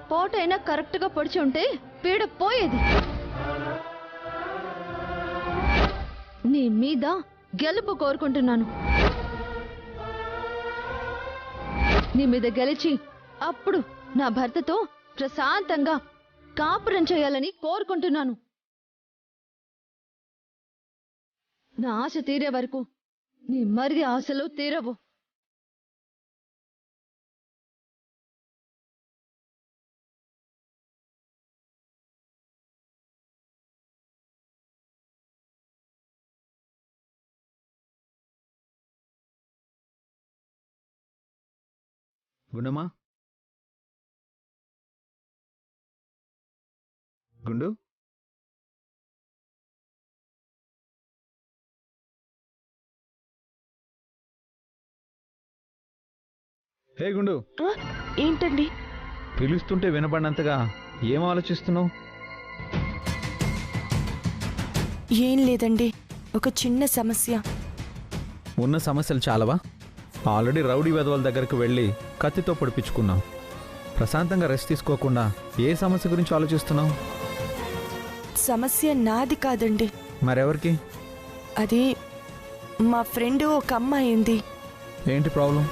పోటైనా correct గా పొడిచి ఉంటే పీడ పోయేది. నీ మీద గెలుపు కోరుకుంటున్నాను. నీ మీద గెలిచి అప్పుడు నా భర్తతో ప్రశాంతంగా కాపురం చేయాలని కోరుకుంటున్నాను. నా ఆశ తీరే వరకు నీ మరిది ఆశలు తీరవు. గుండమ్మా, గుండు, హే గుండు. ఏంటండి? పిలుస్తుంటే వినపడినంతగా ఏం ఆలోచిస్తున్నావు? ఏం లేదండి, ఒక చిన్న సమస్య. ఉన్న సమస్యలు చాలవా? ఆల్రెడీ రౌడీ వెధవల దగ్గరకు వెళ్ళి కత్తితో పొడిపించుకున్నావు. ప్రశాంతంగా రెస్ట్ తీసుకోకుండా ఏ సమస్య గురించి ఆలోచిస్తున్నావు? సమస్య నాది కాదండి. మరెవరికి? అది మా ఫ్రెండ్ ఒక అమ్మాయి ఉంది. ఏంటి ప్రాబ్లం?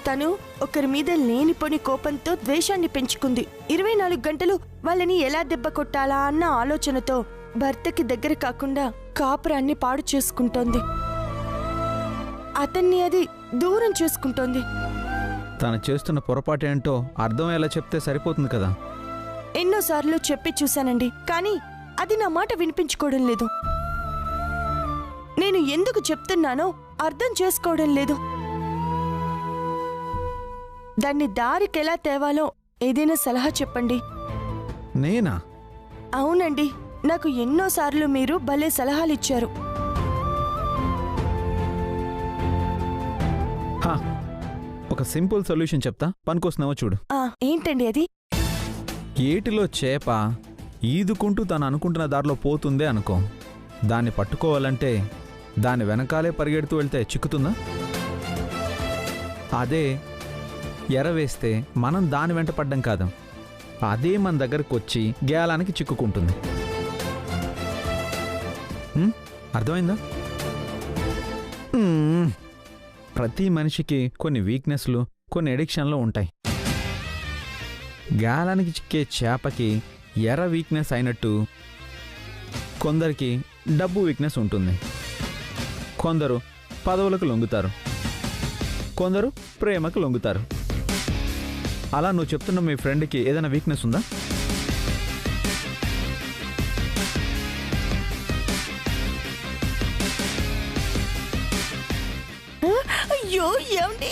తను ఒకరి మీద లేనిపోని కోపంతో ద్వేషాన్ని పెంచుకుంది. 24 గంటలు వాళ్ళని ఎలా దెబ్బ కొట్టాలా అన్న ఆలోచనతో భర్తకి దగ్గర కాకుండా కాపురాన్ని పాడు చేసుకుంటోంది. అతన్ని అది దూరం చేసుకుంటోంది. తను చేస్తున్న పొరపాటు ఏంటో అర్థం ఎలా చెప్తే సరిపోతుంది కదా. ఎన్నోసార్లు చెప్పి చూశానండి, కానీ అది నా మాట వినిపించుకోవడం లేదు. నేను ఎందుకు చెప్తున్నానో అర్థం చేసుకోవడం లేదు. దాన్ని దారికెలా తేవాలో ఏదైనా సలహా చెప్పండి. నేనా? అవునండి, నాకు ఎన్నోసార్లు మీరు భలే సలహాలు ఇచ్చారు. ఒక సింపుల్ సొల్యూషన్ చెప్తా, పనికొస్తున్నావో చూడు. ఏంటండి అది? ఏటిలో చేప ఈదుకుంటూ తను అనుకుంటున్న దారిలో పోతుందే అనుకో. దాన్ని పట్టుకోవాలంటే దాని వెనకాలే పరిగెడుతూ వెళ్తే చిక్కుతుందా? అదే ఎరవేస్తే మనం దాని వెంట పడ్డం కాదు, అదే మన దగ్గరకు వచ్చి గేలానికి చిక్కుకుంటుంది. అర్థమైందా? ప్రతి మనిషికి కొన్ని వీక్నెస్లు, కొన్ని ఎడిక్షన్లు ఉంటాయి. గాలానికి చిక్కే చేపకి ఎర్ర వీక్నెస్ అయినట్టు కొందరికి డబ్బు వీక్నెస్ ఉంటుంది. కొందరు పదవులకు లొంగుతారు, కొందరు ప్రేమకు లొంగుతారు. అలా నువ్వు చెప్తున్న మీ ఫ్రెండ్కి ఏదైనా వీక్నెస్ ఉందా? అయ్యో ఏమండి,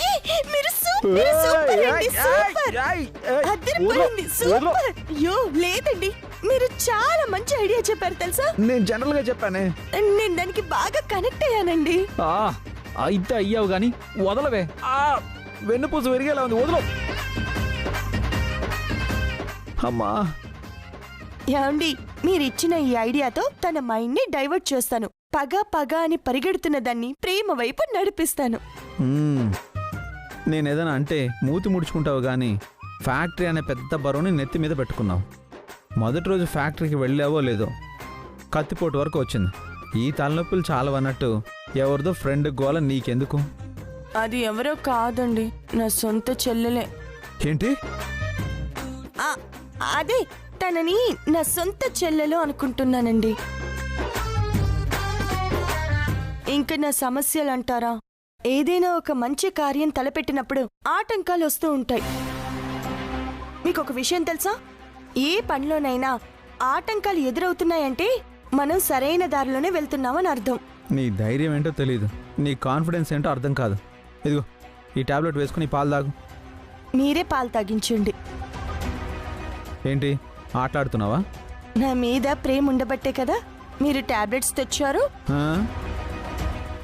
మీరు సూపర్ సూపర్ అండి, సూపర్ అదిరిపోయింది, సూపర్. అయ్యో లేదండి, మీరు చాలా మంచి ఐడియా చెప్పారు తెలుసా. నేను జనరల్ గా చెప్పానే, నేను దానికి బాగా కనెక్ట్ అయ్యానండి. అయితే అయ్యావు గాని వదలవే. వెన్నుపూస విరిగేలా ఉంది, వదలవు. అమ్మా ఏమండి, మీరిచ్చిన ఈ ఐడియాతో తన మైండ్ ని డైవర్ట్ చేస్తాను. పగ అని పరిగెడుతున్న దాన్ని ప్రేమ వైపు నడిపిస్తాను. నేనేదైనా అంటే మూతి ముడుచుకుంటావు గాని ఫ్యాక్టరీ అనే పెద్ద బరువుని నెత్తి మీద పెట్టుకున్నావు. మొదటి రోజు ఫ్యాక్టరీకి వెళ్ళావో లేదో కత్తిపోటు వరకు వచ్చింది. ఈ తలనొప్పులు చాలవన్నట్టు ఎవరిదో ఫ్రెండ్ గోల నీకెందుకు? అది ఎవరో కాదండి, నా సొంత చెల్లెలే. ఏంటి? అదే తనని నా సొంత చెల్లెలు అనుకుంటున్నానండి. ఇంక నా సమస్యలు అంటారా, ఏదైనా ఒక మంచి కార్యం తలపెట్టినప్పుడు ఆటంకాలు వస్తూ ఉంటాయి. మీకు ఒక విషయం తెలుసా, ఏ పనిలోనైనా ఆటంకాలు ఎదురవుతున్నాయంటే మనం సరైన దారిలోనే వెళ్తున్నామని అర్థం. నీ ధైర్యం ఏంటో తెలీదు, నీ కాన్ఫిడెన్స్ ఏంటో అర్థం కాదు. ఇదిగో ఈ టాబ్లెట్ వేసుకుని పాలు తాగు. మీరే పాలు తాగించండి. ఏంటి ఆటలాడుతున్నావా? నా మీద ప్రేమ ఉండబట్టే కదా మీరు టాబ్లెట్స్ తెచ్చారు.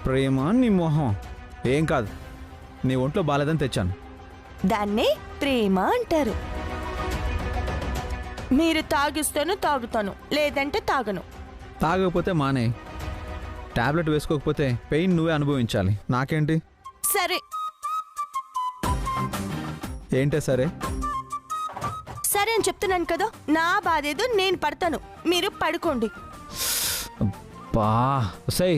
ప్రేమ నీ మొహం. ఏం కాదు, నీ ఒంట్లో బాలేదని తెచ్చాను. దాన్నే ప్రేమ అంటారు. మీరు తాగిస్తేనే తాగుతాను, లేదంటే తాగను. తాగకపోతే మానే. టాబ్లెట్ వేసుకోకపోతే పెయిన్ నువ్వే అనుభవించాలి, నాకేంటి? సరే. ఏంటే సరే? అని చెప్తున్నాను కదా, నా బాధేదో నేను పడతాను, మీరు పడుకోండి. బా సై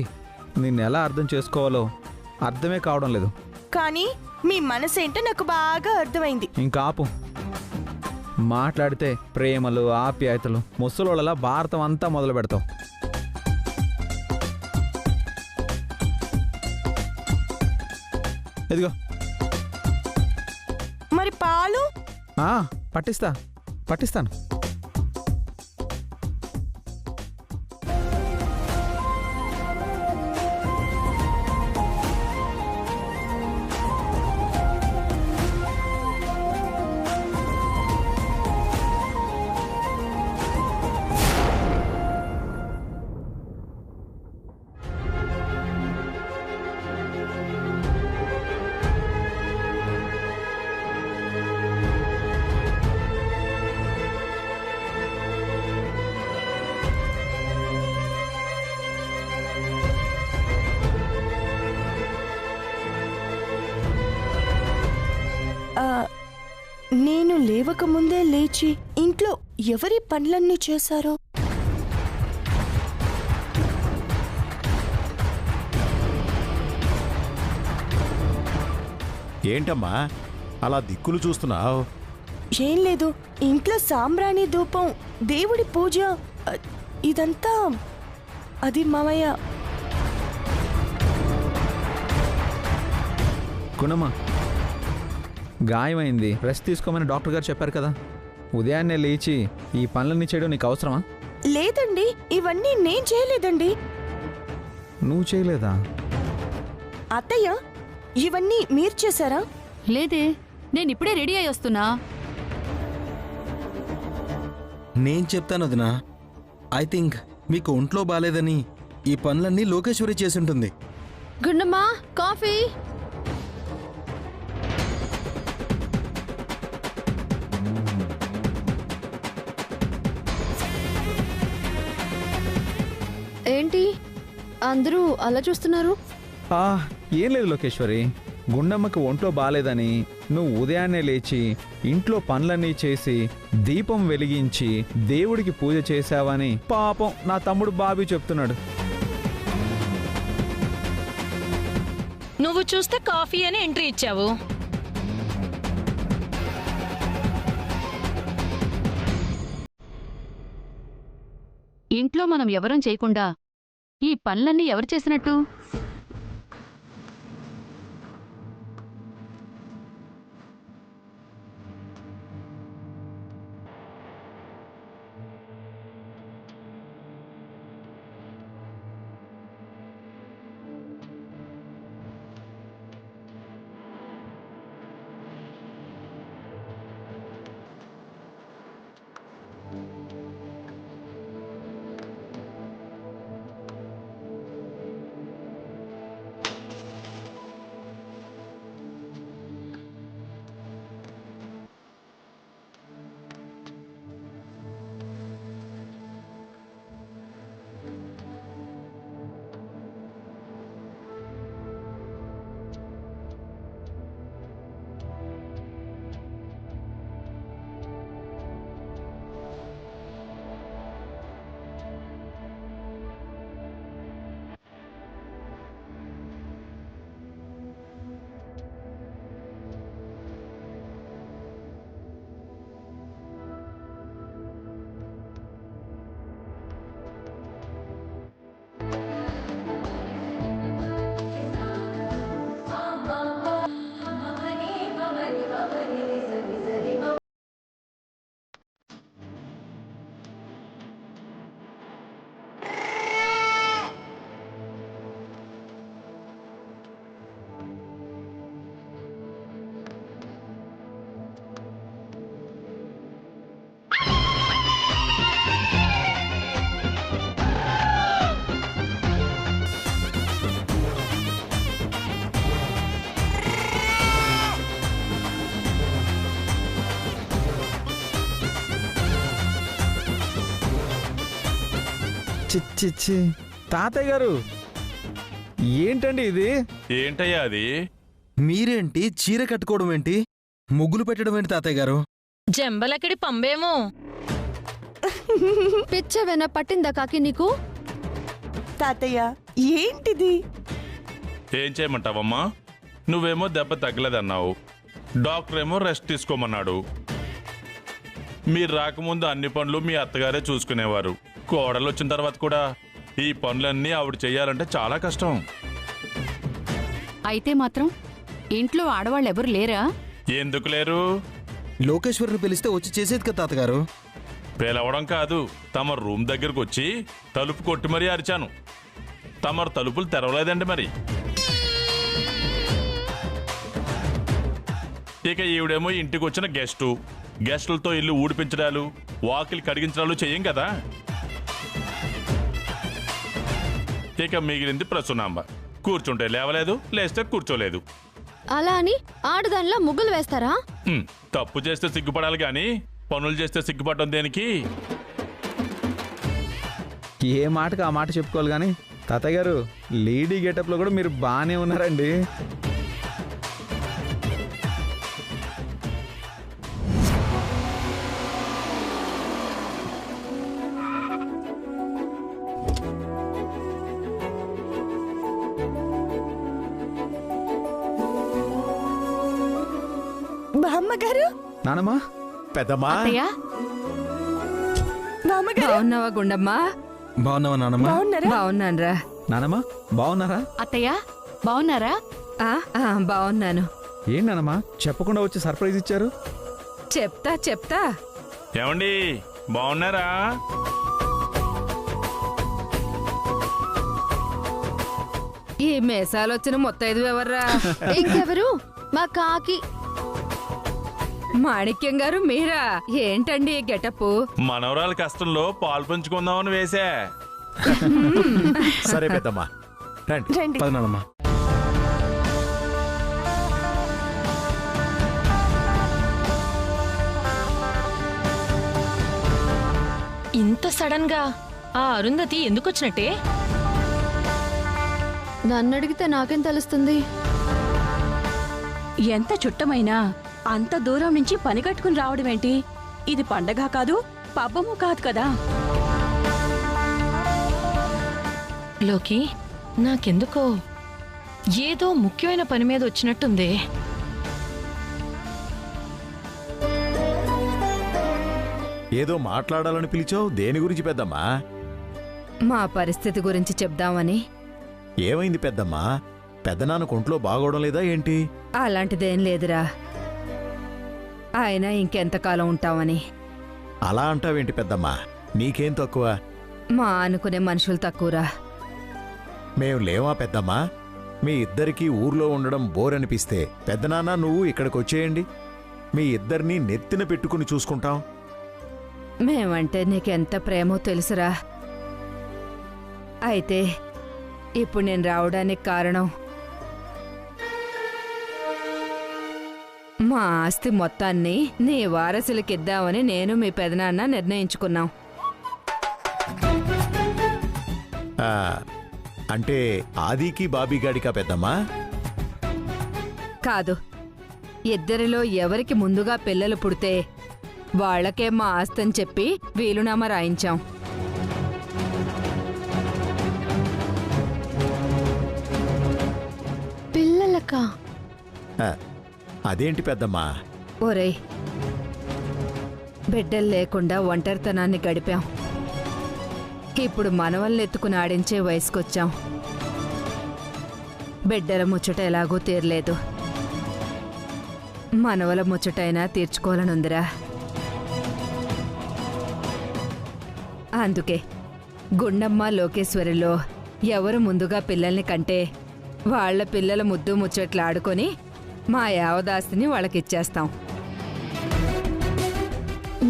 నిన్ను ఎలా అర్థం చేసుకోవాలో అర్థమే కావడం లేదు. కానీ మీ మనసేంటో నాకు బాగా అర్థమైంది. ఇంకా ఆపు. మాట్లాడితే ప్రేమలు ఆప్యాయతలు ముసలోళ్ళలా భారతం అంతా మొదలు పెడతావు. ఇదిగో మరి పాలు? పట్టిస్తాను. నేను లేవకముందే లేచి ఇంట్లో ఎవరి పనులన్నీ చేశారో? ఏంటమ్మా అలా దిక్కులు చూస్తున్నావు? ఏం లేదు, ఇంట్లో సాంబ్రాణి ధూపం, దేవుడి పూజ, ఇదంతా అది మామయ్య. గుణమా గాయమైంది, రెస్ట్ తీసుకోమని డాక్టర్ గారు చెప్పారు కదా. ఉదయాన్నే లేచి ఈ పనులన్నీ చేయడం నీకు అవసరమా? లేదండి, ఇవన్నీ నేను చేయలేదండి. నువ్వు చేయలేదా? అత్తయ్య, ఇవన్నీ మీరు చేశారా? లేదే, నేనిప్పుడే రెడీ అయి వస్తున్నా. నేను చెప్తాను వదినా. ఐ థింక్ మీకు ఒంట్లో బాలేదని ఈ పనులన్నీ లోకేశ్వరి చేసుంటుంది. గుండమ్మా, కాఫీ. ఏంటి అందరూ అలా చూస్తున్నారు? ఏం లేదు లోకేశ్వరి, గుండమ్మకి ఒంట్లో బాలేదని నువ్వు ఉదయాన్నే లేచి ఇంట్లో పనులన్నీ చేసి దీపం వెలిగించి దేవుడికి పూజ చేశావని పాపం నా తమ్ముడు బాబీ చెప్తున్నాడు. నువ్వు చూస్తే కాఫీ అని ఎంట్రీ ఇచ్చావు. ఇంట్లో మనం ఎవరం చేయకుండా ఈ పనులన్నీ ఎవరు చేసినట్టు? చిచ్చి తాతయ్య గారు, ఏంటండి ఇది? ఏంటయ్యా అది? మీరేంటి చీర కట్టుకోవడం ఏంటి, ముగ్గులు పెట్టడం ఏంటి తాతయ్య గారు? జంబలకిడి పంబేమో. పిచ్చవేనా పట్టిందా కాకి నీకు? తాతయ్య ఏంటిది? ఏం చేయమంటావమ్మా? నువ్వేమో దెబ్బ తగ్గలేదన్నావు, డాక్టర్ ఏమో రెస్ట్ తీసుకోమన్నాడు. మీరు రాకముందు అన్ని పనులు మీ అత్తగారే చూసుకునేవారు. కోడలు వచ్చిన తర్వాత కూడా ఈ పనులన్నీ ఆవిడ చెయ్యాలంటే చాలా కష్టం. అయితే మాత్రం ఇంట్లో ఆడవాళ్ళెవరు లేరా? ఎందుకు లేరు? లోకేశ్వరుని పిలిస్తే వచ్చి చేసేది కదా తాతగారు. పిలవడం కాదు, తమ రూమ్ దగ్గరకు వచ్చి తలుపు కొట్టి మరీ అరిచాను. తమరు తలుపులు తెరవలేదండి. మరి ఇక ఈవిడేమో ఇంటికి వచ్చిన గెస్టులతో ఇల్లు ఊడిపించడాలు, వాకిలి కడిగించడాలు చెయ్యం కదా. ఇక మిగిలింది ప్రసూనాంబ. కూర్చుంటే లేవలేదు, లేస్తే కూర్చోలేదు. అలా అని ఆడదానిలా ముగ్గులు వేస్తారా? తప్పు చేస్తే సిగ్గుపడాలి గాని పనులు చేస్తే సిగ్గుపడడం దేనికి? ఏ మాటకు ఆ మాట చెప్పుకోవాలి కానీ తాతయ్య గారు లేడీ గెటప్లో కూడా మీరు బాగానే ఉన్నారండి. బామ్మగారు, నానమ్మా, పెద్దమ్మా, అత్తయ్య, బామ్మగారు బాగున్నావా గుండమ్మా? బాగున్నావా నానమ్మా? బాగున్నారా? బాగున్నానురా. నానమ్మా బాగున్నారా? అత్తయ్య బావున్నారా? బాగున్నాను. ఏంటి నానమ్మా చెప్పకుండా వచ్చి సర్ప్రైజ్ ఇచ్చారు? చెప్తా. ఏమండి బాగున్నారా? ఈ మేసాలొచ్చిన మొత్తైదు ఎవర్రా? ఇంకెవరు? మా కాకి. మాణిక్యం గారు మీరా? ఏంటండి ఈ గెటప్? మనవరాల కష్టంలో పాలు పంచుకుందామని వేసా. సరే పెద్దమ్మా, రండి. రండి. పద నానమ్మా. ఇంత సడన్ గా ఆ అరుంధతి ఎందుకొచ్చినట్టే? నన్ను అడిగితే నాకేం తెలుస్తుంది? ఎంత చుట్టమైనా అంత దూరం నుంచి పని కట్టుకుని రావడం ఏంటి? ఇది పండగ కాదు, పబ్బము కాదు కదా. లోకి, నాకెందుకో ఏదో ముఖ్యమైన పని మీద వచ్చినట్టుంది. ఏదో మాట్లాడాలని పిలిచావు, దేని గురించి పెద్దమ్మా? మా పరిస్థితి గురించి చెప్దామని. ఏమైంది పెద్దమ్మా? పెద్దనాన్నకు ఒంట్లో బాగోవడం లేదా ఏంటి? అలాంటిదేం లేదురా. ఆయన ఇంకెంతకాలం ఉంటామని. అలా అంటావేంటి పెద్దమ్మా? నీకేం తక్కువ? మా అనుకునే మనుషులు తక్కువరా. మేం లేవా పెద్దమ్మా? మీ ఇద్దరికీ ఊర్లో ఉండడం బోర్ అనిపిస్తే పెద్దనాన్న నువ్వు ఇక్కడికి వచ్చేయండి. మీ ఇద్దరినీ నెత్తిన పెట్టుకుని చూసుకుంటాం. మేమంటే నీకెంత ప్రేమో తెలుసురా. అయితే ఇప్పుడు నేను రావడానికి కారణం మా ఆస్తి మొత్తాన్ని నీ వారసులకిద్దామని నేను మీ పెదనాన్న నిర్ణయించుకున్నాం. ఆ, అంటే ఆదికి బాబీగాడికా పెద్దమ్మా? కాదు, ఇద్దరిలో ఎవరికి ముందుగా పిల్లలు పుడితే వాళ్లకే మా ఆస్తిని చెప్పి వీలునామా రాయించాం. పిల్లలకా? ఆ, అదేంటి పెద్దమ్మా? ఒరేయ్, బిడ్డలు లేకుండా ఒంటరితనాన్ని గడిపాం. ఇప్పుడు మనవల్ని ఎత్తుకుని ఆడించే వయసుకొచ్చాం. బిడ్డల ముచ్చట ఎలాగూ తీరలేదు. మనవల ముచ్చటైనా తీర్చుకోవాలనుందిరా. అందుకే గుండమ్మ లోకేశ్వరిలో ఎవరు ముందుగా పిల్లల్ని కంటే వాళ్ల పిల్లల ముద్దు ముచ్చట్లు ఆడుకొని మా యావదాస్తిని వాళ్ళకిచ్చేస్తాం.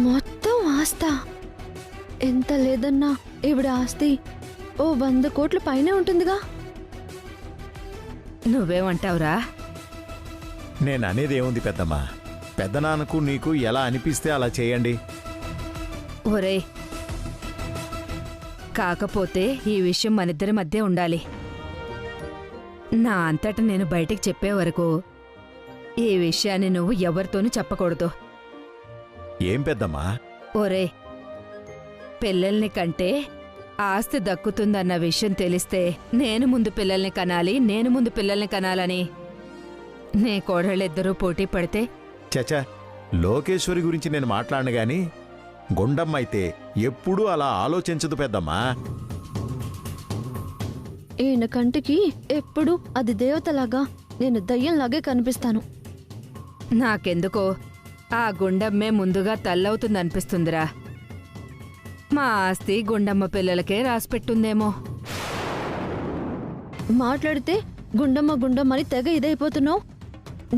మొత్తం ఆస్తా? ఎంత లేదన్నా ఈవిడ ఆస్తి ఓ 100 కోట్ల పైనే ఉంటుందిగా. నువ్వేమంటావురా? నేననేదేముంది పెద్దమ్మా? పెద్దనాన్నకు నీకు ఎలా అనిపిస్తే అలా చేయండి. ఒరేయ్, కాకపోతే ఈ విషయం మనిద్దరి మధ్య ఉండాలి. నా అంతట నేను బయటికి చెప్పే వరకు ఈ విషయాన్ని నువ్వు ఎవరితోనూ చెప్పకూడదు. ఏం పెద్దమ్మా? ఒరే, పిల్లల్ని కంటే ఆస్తి దక్కుతుందన్న విషయం తెలిస్తే నేను ముందు పిల్లల్ని కనాలని నీ కోడళ్ళిద్దరూ పోటీ పడితే చచా, లోకేశ్వరి గురించి నేను మాట్లాడను గాని గుండమ్మ అయితే ఎప్పుడూ అలా ఆలోచించదు పెద్దమ్మా. ఈయన కంటికి ఎప్పుడు అది దేవతలాగా, నేను దయ్యంలాగే కనిపిస్తాను. నాకెందుకో ఆ గుండమ్మే ముందుగా తల్లవుతుందనిపిస్తుందిరా. మా ఆస్తి గుండమ్మ పిల్లలకే రాసిపెట్టుందేమో. మాట్లాడితే గుండమ్మని తెగ ఇదైపోతున్నావు.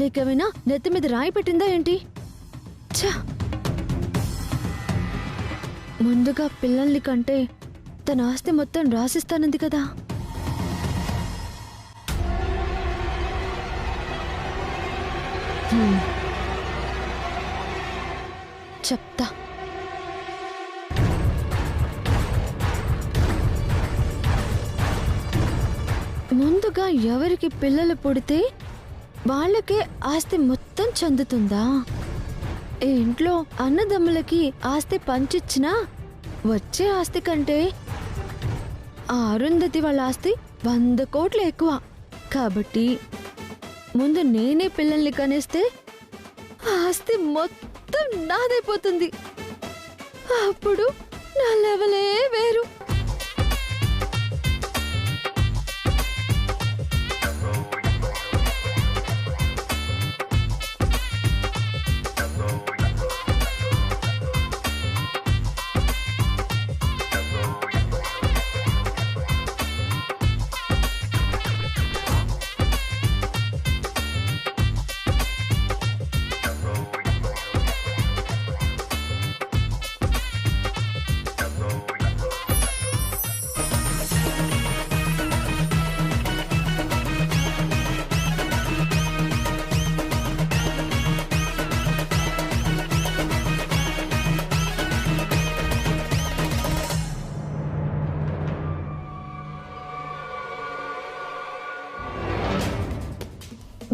నీకేమైనా నెత్తి మీద రాయి పెట్టిందా ఏంటి? ఛ! ముందుగా పిల్లల్ని కంటే తన ఆస్తి మొత్తం రాసిస్తానంది కదా. చెప్తా. ముందుగా ఎవరికి పిల్లలు పుడితే వాళ్ళకే ఆస్తి మొత్తం చెందుతుందా? ఈ ఇంట్లో అన్నదమ్ములకి ఆస్తి పంచిచ్చినా వచ్చే ఆస్తి కంటే ఆ అరుంధతి వాళ్ళ ఆస్తి 100 కోట్లు ఎక్కువ. కాబట్టి ముందు నేనే పిల్లల్ని కనేస్తే ఆస్తి మొత్తం నాదైపోతుంది. అప్పుడు నా లెవలే వేరు.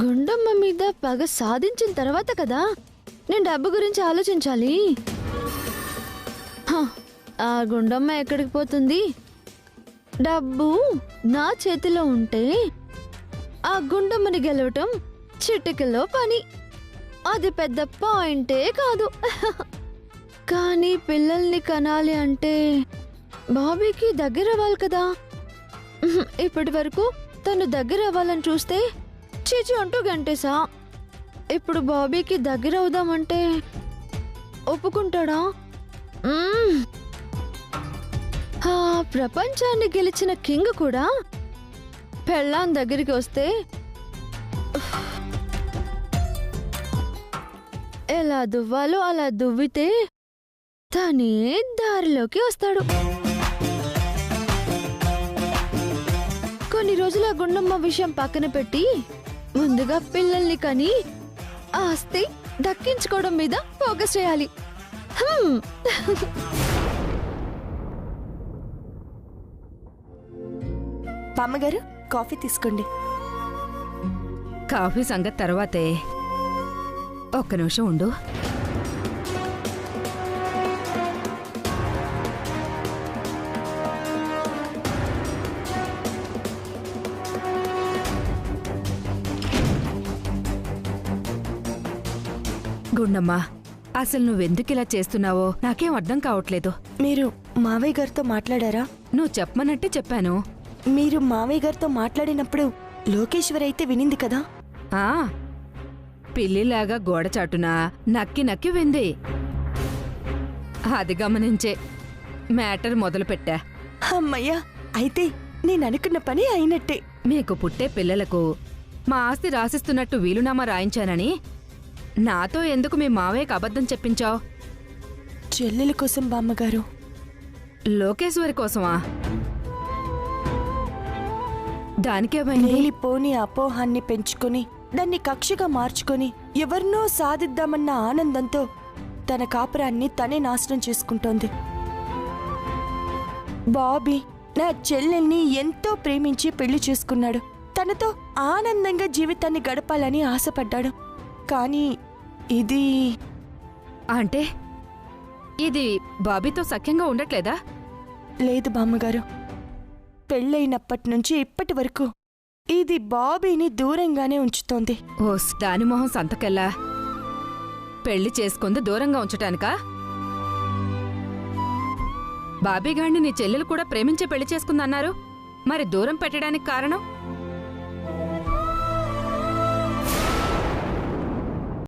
గుండమ్మ మీద పగ సాధించిన తర్వాత కదా నేను డబ్బు గురించి ఆలోచించాలి. ఆ గుండమ్మ ఎక్కడికి పోతుంది? డబ్బు నా చేతిలో ఉంటే ఆ గుండమ్మని గెలవటం చిటికలో పని. అది పెద్ద పాయింటే కాదు. కానీ పిల్లల్ని కనాలి అంటే బాబీకి దగ్గర అవ్వాలి కదా. ఇప్పటి వరకు తను దగ్గర అవ్వాలని చూస్తే చీచి అంటూ గంటేసా. ఇప్పుడు బాబీకి దగ్గర అవుదామంటే ఒప్పుకుంటాడా? ప్రపంచాన్ని గెలిచిన కింగ్ కూడా పెళ్ళాం దగ్గరికి వస్తే ఎలా దువ్వాలో అలా దువ్వితే తనే దారిలోకి వస్తాడు. కొన్ని రోజుల గుండమ్మ విషయం పక్కన పెట్టి ముందుగా పిల్లల్ని కని ఆస్తి దక్కించుకోవడం మీద ఫోకస్ చేయాలి. బామ్మగారు, కాఫీ తీసుకోండి. కాఫీ సంగతి తర్వాతే. ఒక్క నిమిషం ఉండు. గుండమ్మా, అసలు నువ్వెందుకిలా చేస్తున్నావో నాకేం అర్థం కావట్లేదు. మీరు మావయ్య గారితో మాట్లాడారా? నువ్వు చెప్పమన్నట్టే చెప్పాను. మీరు మావయ్య గారితో మాట్లాడినప్పుడు లోకేశ్వరి అయితే వినింది కదా? పిల్లిలాగా గోడచాటున నక్కి నక్కి వింది. అది గమనించే మ్యాటర్ మొదలుపెట్టా. అమ్మయ్యా, అయితే నేననుకున్న పని అయినట్టే. మీకు పుట్టే పిల్లలకు మా ఆస్తి రాసిస్తున్నట్టు వీలునామా రాయించానని నాతో ఎందుకు మీ మావయ్యకు అబద్ధం చెప్పించావు? చెల్లెల కోసం బామ్మగారు. లోకేశ్వరి కోసమా? దానికేమైంది? లేనిపోని అపోహాన్ని పెంచుకొని దాన్ని కక్షగా మార్చుకొని ఎవరినో సాధిద్దామన్న ఆనందంతో తన కాపురాన్ని తనే నాశనం చేసుకుంటోంది. బాబీ నా చెల్లెల్ని ఎంతో ప్రేమించి పెళ్లి చేసుకున్నాడు. తనతో ఆనందంగా జీవితాన్ని గడపాలని ఆశపడ్డాడు. కానీ ఇది అంటే ఇది బాబీతో సఖ్యంగా ఉండట్లేదా? లేదు బామ్మగారు, పెళ్ళైనప్పటి నుంచి ఇప్పటి వరకు ఇది బాబీని దూరంగానే ఉంచుతోంది. ఓస్ దాని మొహం సంతకెల్లా. పెళ్లి చేసుకుంది దూరంగా ఉంచటానికా? బాబీగాడిని నీ చెల్లెలు కూడా ప్రేమించే పెళ్లి చేసుకుందన్నారు. మరి దూరం పెట్టడానికి కారణం?